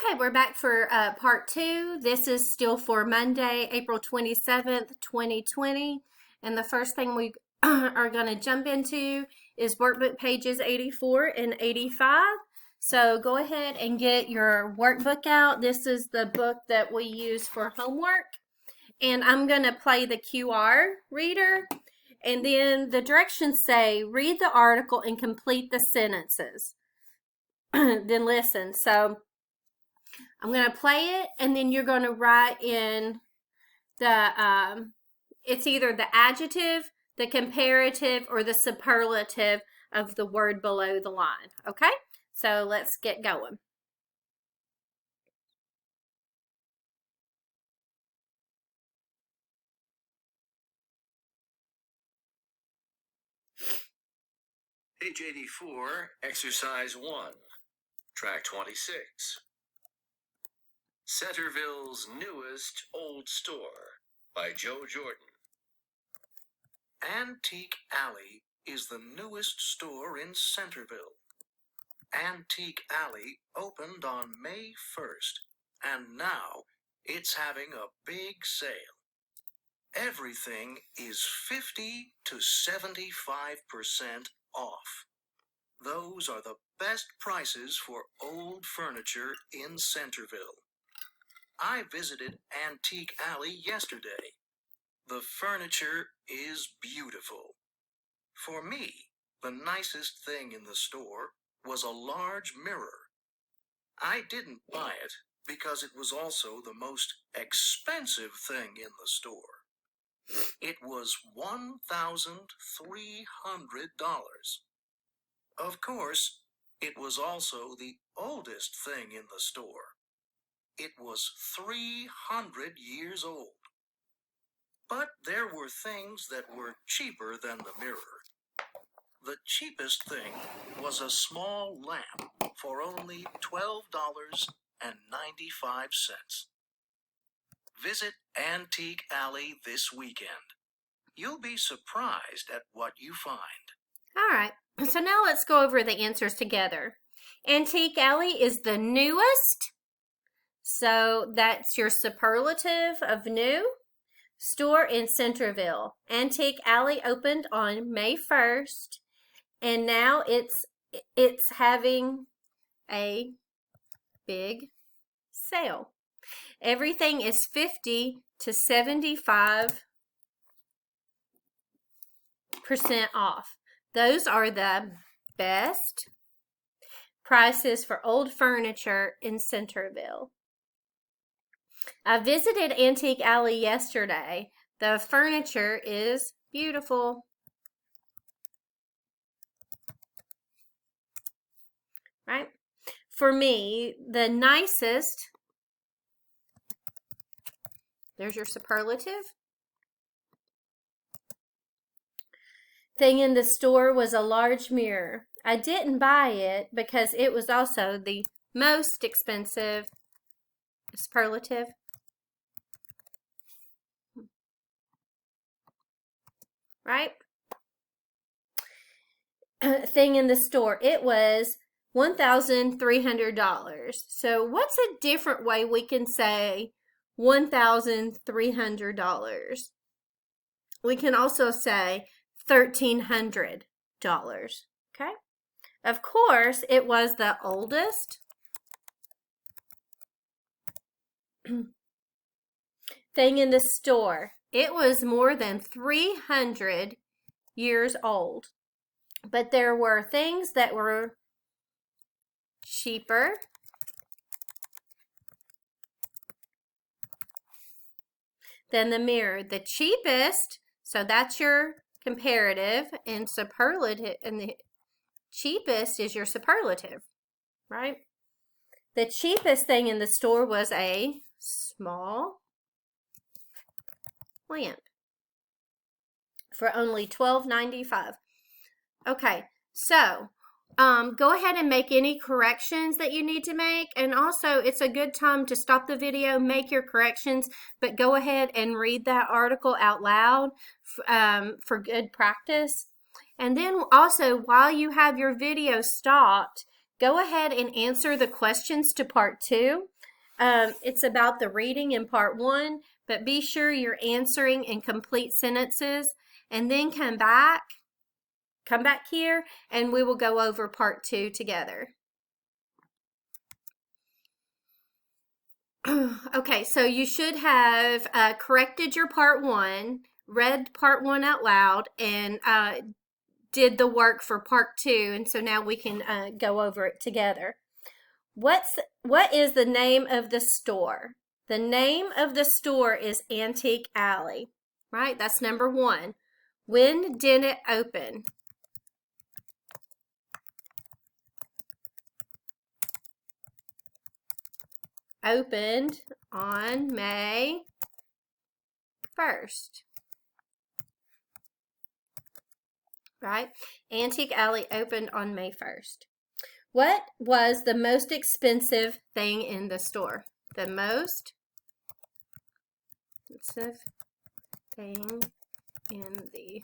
Okay, we're back for part 2. This is still for Monday, April 27th, 2020. And the first thing we are going to jump into is Workbook Pages 84 and 85. So go ahead and get your workbook out. This is the book that we use for homework. And I'm going to play the QR reader. And then the directions say, read the article and complete the sentences. Then listen. So I'm going to play it, and then you're going to write in the, it's either the adjective, the comparative, or the superlative of the word below the line. Okay? So let's get going. Page 84, Exercise 1, Track 26. Centerville's Newest Old Store by Joe Jordan. Antique Alley is the newest store in Centerville. Antique Alley opened on May 1st, and now it's having a big sale. Everything is 50 to 75% off. Those are the best prices for old furniture in Centerville. I visited Antique Alley yesterday. The furniture is beautiful. For me, the nicest thing in the store was a large mirror. I didn't buy it because it was also the most expensive thing in the store. It was $1,300. Of course, it was also the oldest thing in the store. It was 300 years old. But there were things that were cheaper than the mirror. The cheapest thing was a small lamp for only $12.95. Visit Antique Alley this weekend. You'll be surprised at what you find. All right, so now let's go over the answers together. Antique Alley is the newest. So that's your superlative of new. Store in Centerville. Antique Alley opened on May 1st, and now it's having a big sale. Everything is 50 to 75% off. Those are the best prices for old furniture in Centerville. I visited Antique Alley yesterday. The furniture is beautiful. Right? For me, the nicest, there's your superlative, thing in the store was a large mirror. I didn't buy it because it was also the most expensive superlative. Right? Thing in the store. It was $1,300. So what's a different way we can say $1,300? We can also say $1,300. Okay? Of course, it was the oldest thing in the store. It was more than 300 years old. But there were things that were cheaper than the mirror. The cheapest, so that's your comparative, and superlative, and the cheapest is your superlative, right? The cheapest thing in the store was a small lamp for only $12.95. Okay, so go ahead and make any corrections that you need to make, and also it's a good time to stop the video, make your corrections, but go ahead and read that article out loud for good practice. And then also, while you have your video stopped, go ahead and answer the questions to part 2. It's about the reading in part 1, but be sure you're answering in complete sentences, and then come back here, and we will go over part 2 together. Okay, so you should have corrected your part 1, read part 1 out loud, and did the work for part 2, and so now we can go over it together. What is the name of the store? The name of the store is Antique Alley, right? That's number 1. When did it open? Opened on May 1st. Right? Antique Alley opened on May 1st. What was the most expensive thing in the store? The most expensive thing in the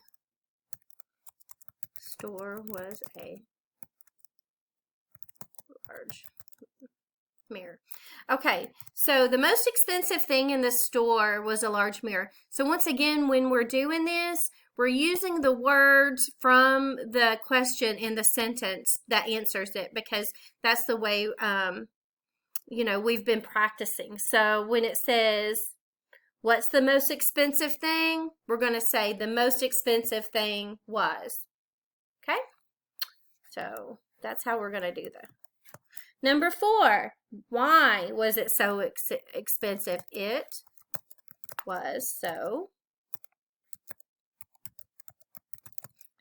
store was a large mirror. Okay, so the most expensive thing in the store was a large mirror. So once again, when we're doing this, we're using the words from the question in the sentence that answers it, because that's the way, you know, we've been practicing. So when it says, what's the most expensive thing? We're going to say the most expensive thing was. Okay? So that's how we're going to do that. Number 4, why was it so expensive? It was so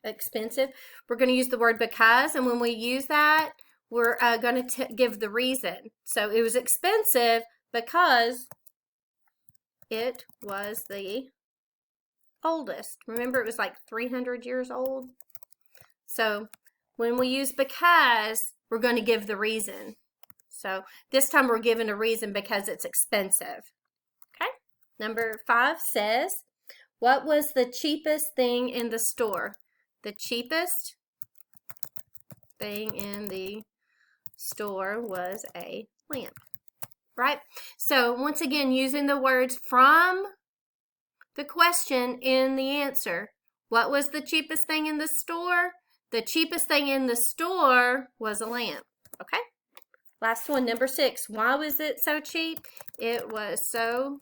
expensive. We're going to use the word because, and when we use that, we're going to give the reason. So it was expensive because it was the oldest. Remember, it was like 300 years old. So when we use because, we're going to give the reason. So this time we're given a reason because it's expensive. Okay. Number 5 says, what was the cheapest thing in the store? The cheapest thing in the store was a lamp. Right? So once again, using the words from the question in the answer. What was the cheapest thing in the store? The cheapest thing in the store was a lamp. Okay? Last one, number 6. Why was it so cheap? It was so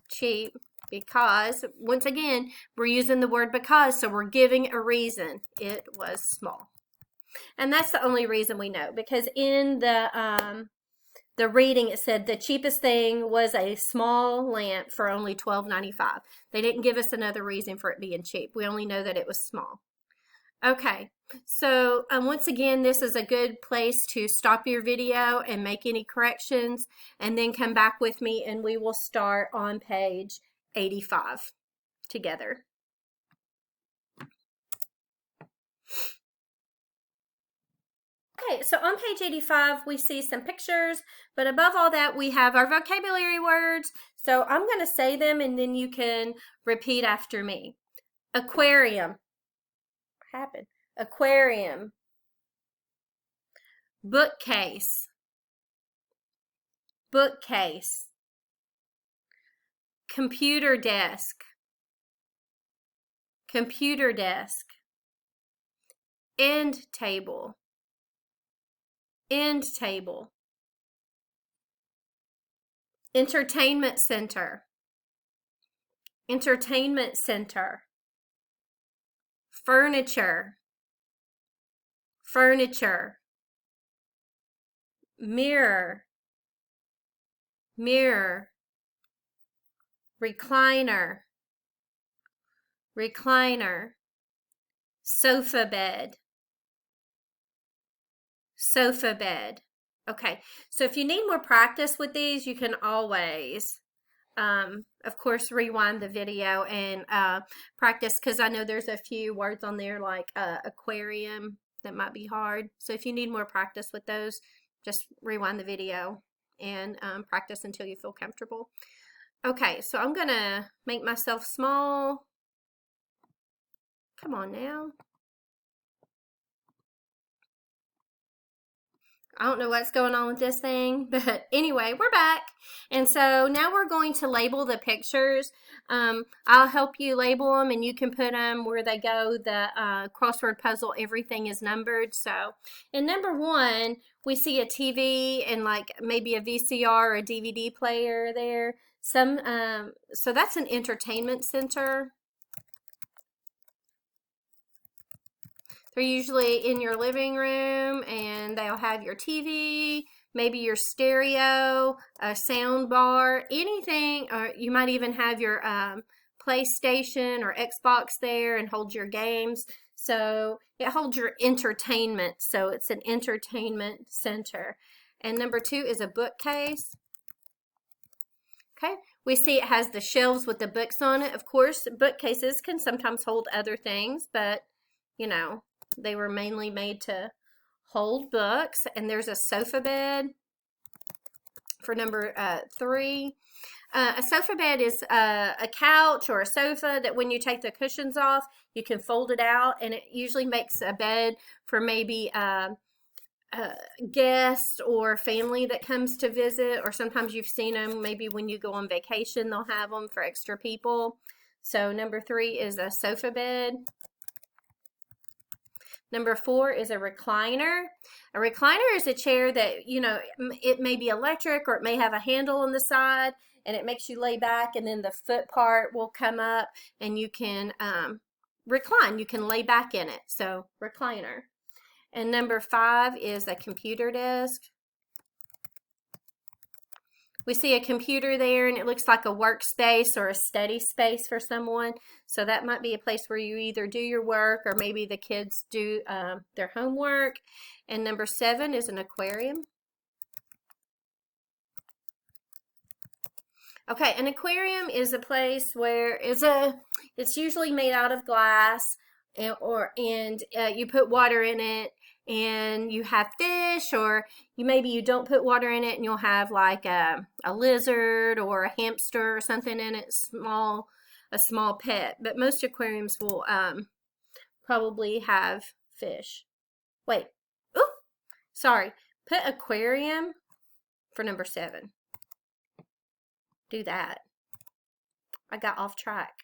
cheap because, once again, we're using the word because, so we're giving a reason. It was small. And that's the only reason we know, because in the reading it said the cheapest thing was a small lamp for only $12.95. They didn't give us another reason for it being cheap. We only know that it was small. Okay, so once again, this is a good place to stop your video and make any corrections, and then come back with me and we will start on page 85 together. Okay, so on page 85, we see some pictures, but above all that, we have our vocabulary words. So I'm going to say them and then you can repeat after me. Aquarium. What happened? Aquarium. Bookcase. Bookcase. Computer desk. Computer desk. End table. End table. Entertainment center. Entertainment center. Furniture. Furniture. Mirror. Mirror. Recliner. Recliner. Sofa bed. Sofa bed. Okay, so if you need more practice with these, you can always, of course, rewind the video and practice, because I know there's a few words on there like aquarium that might be hard. So if you need more practice with those, just rewind the video and practice until you feel comfortable. Okay, so I'm going to make myself small. Come on now. I don't know what's going on with this thing, but anyway, we're back. And so now we're going to label the pictures. I'll help you label them, and you can put them where they go. The crossword puzzle, everything is numbered. So in number 1, we see a TV and like maybe a VCR or a DVD player there. So that's an entertainment center. They're usually in your living room, and they'll have your TV, maybe your stereo, a sound bar, anything, or you might even have your PlayStation or Xbox there and hold your games. So it holds your entertainment, so it's an entertainment center. And number 2 is a bookcase. Okay, we see it has the shelves with the books on it. Of course, bookcases can sometimes hold other things, but you know, they were mainly made to hold books. And there's a sofa bed for number 3. A sofa bed is a couch or a sofa that when you take the cushions off, you can fold it out, and it usually makes a bed for maybe a guest or family that comes to visit, or sometimes you've seen them maybe when you go on vacation, they'll have them for extra people. So number 3 is a sofa bed. Number 4 is a recliner. A recliner is a chair that, you know, it may be electric or it may have a handle on the side, and it makes you lay back, and then the foot part will come up and you can recline. You can lay back in it. So recliner. And number 5 is a computer desk. We see a computer there, and it looks like a workspace or a study space for someone. So that might be a place where you either do your work or maybe the kids do their homework. And number 7 is an aquarium. Okay, an aquarium is a place where it's usually made out of glass, and you put water in it, and you have fish, or maybe you don't put water in it and you'll have like a lizard or a hamster or something in it, a small pet. But most aquariums will probably have fish. Wait, oh, sorry. Put aquarium for number 7. Do that. I got off track.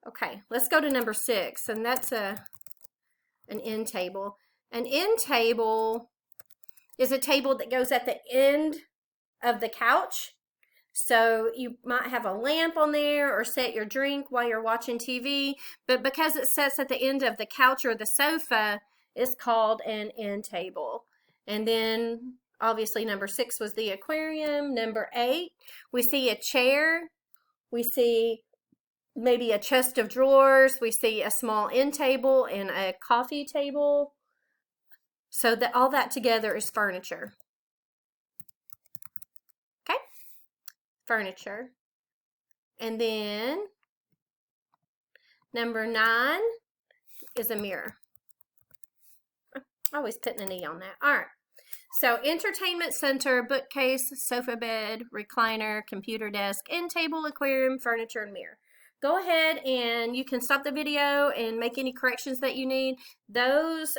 Okay, let's go to number 6, and that's an end table. An end table is a table that goes at the end of the couch. So you might have a lamp on there or set your drink while you're watching TV. But because it sits at the end of the couch or the sofa, it's called an end table. And then obviously number 6 was the aquarium. Number 8, we see a chair. We see maybe a chest of drawers. We see a small end table and a coffee table. So that all that together is furniture. Okay? Furniture. And then number 9 is a mirror. Always putting an E on that. All right. So entertainment center, bookcase, sofa bed, recliner, computer desk, end table, aquarium, furniture, and mirror. Go ahead and you can stop the video and make any corrections that you need. Those,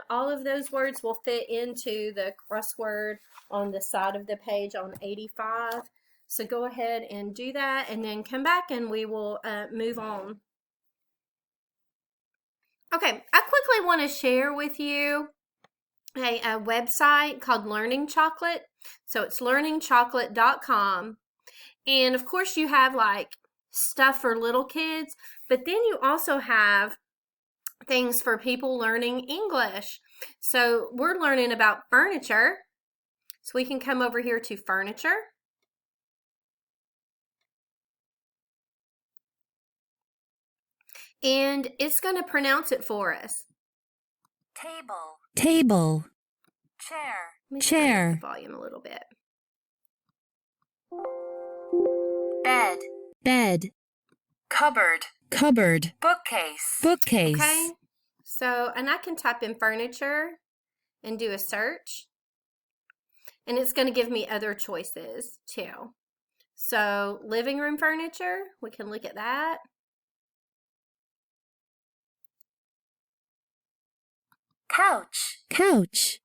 all of those words will fit into the crossword on the side of the page on 85. So go ahead and do that, and then come back and we will move on. Okay, I quickly want to share with you a website called Learning Chocolate. So it's learningchocolate.com. And of course you have like stuff for little kids, but then you also have things for people learning English. So we're learning about furniture. So we can come over here to furniture. And it's going to pronounce it for us. Table. Table. Chair. Let me Chair. turn up the volume a little bit. Bed. Bed. Cupboard. Cupboard. Bookcase. Bookcase. Okay, so, and I can type in furniture and do a search, and it's going to give me other choices too. So living room furniture, we can look at that. Couch. Couch.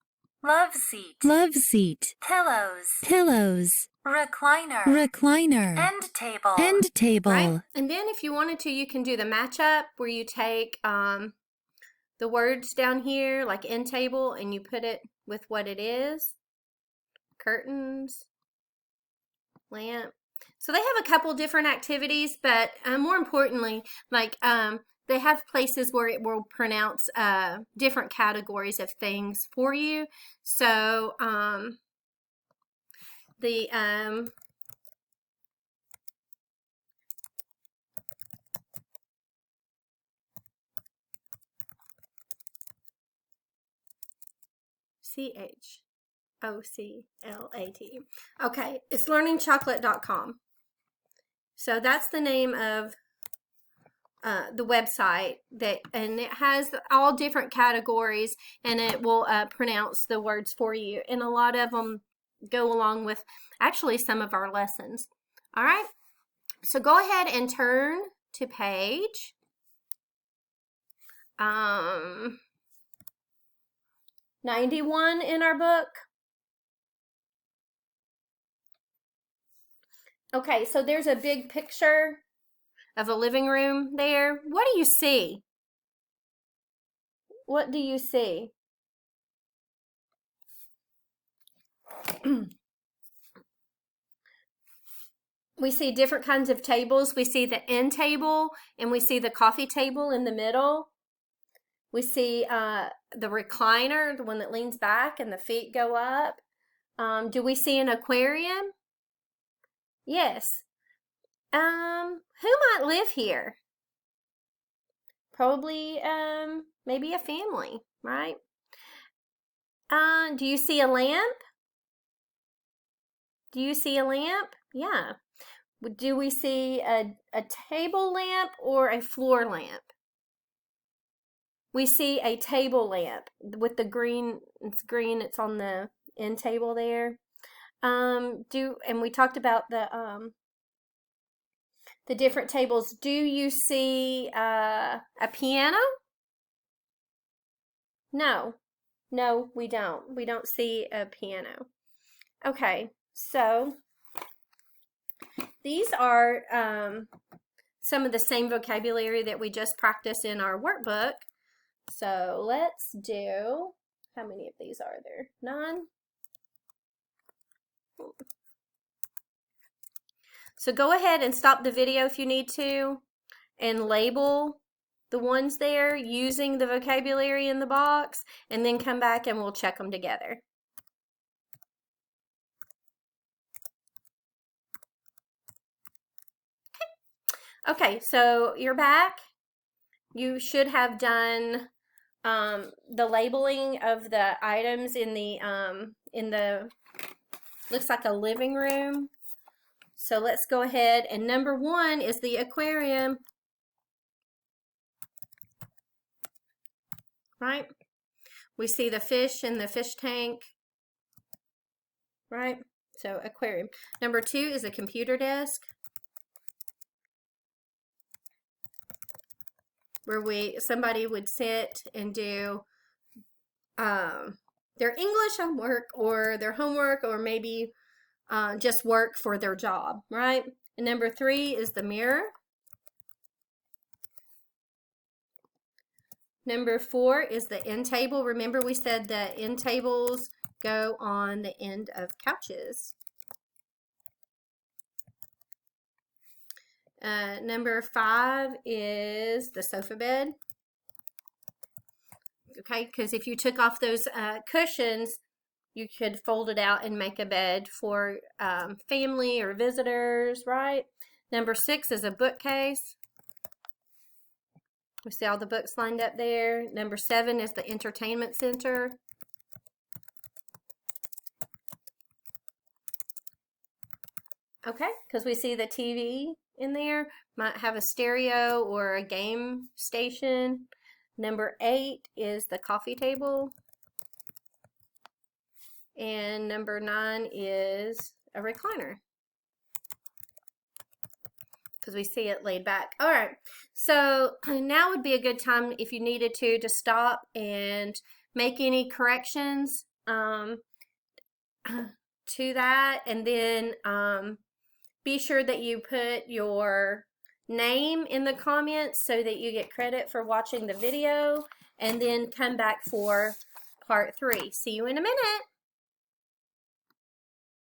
Love seat. Love seat. Pillows. Pillows. Recliner. Recliner. End table. End table. Right? And then if you wanted to, you can do the matchup where you take the words down here, like end table, and you put it with what it is. Curtains, lamp. So they have a couple different activities, but more importantly, like they have places where it will pronounce different categories of things for you. So the CHOCLAT. Okay, it's learningchocolate.com. So that's the name of the website and it has all different categories, and it will pronounce the words for you, and a lot of them go along with actually some of our lessons. All right, so go ahead and turn to page 91 in our book. Okay, so there's a big picture of a living room there. What do you see? What do you see? We see different kinds of tables. We see the end table, and we see the coffee table in the middle. We see the recliner, the one that leans back and the feet go up. Do we see an aquarium? Yes. Who might live here? Probably maybe a family, right? Do you see a lamp? Do you see a lamp? Yeah. Do we see a table lamp or a floor lamp? We see a table lamp with the green. It's green. It's on the end table there. And we talked about the different tables. Do you see a piano? No, we don't. We don't see a piano. Okay, so these are some of the same vocabulary that we just practiced in our workbook. So let's do, how many of these are there? 9. So go ahead and stop the video if you need to and label the ones there using the vocabulary in the box, and then come back and we'll check them together. Okay, so you're back. You should have done the labeling of the items in the looks like a living room. So let's go ahead, and number 1 is the aquarium. Right? We see the fish in the fish tank. Right? So aquarium. Number 2 is a computer desk, where somebody would sit and do their English homework or their homework, or maybe just work for their job, right? And number 3 is the mirror. Number 4 is the end table. Remember we said the end tables go on the end of couches. Number 5 is the sofa bed. Okay, because if you took off those cushions, you could fold it out and make a bed for family or visitors, right? Number 6 is a bookcase. We see all the books lined up there. Number 7 is the entertainment center. Okay, because we see the TV in there. Might have a stereo or a game station. Number 8 is the coffee table. And number 9 is a recliner, because we see it laid back. All right, so now would be a good time, if you needed to stop and make any corrections to that, and then be sure that you put your name in the comments so that you get credit for watching the video, and then come back for part 3. See you in a minute.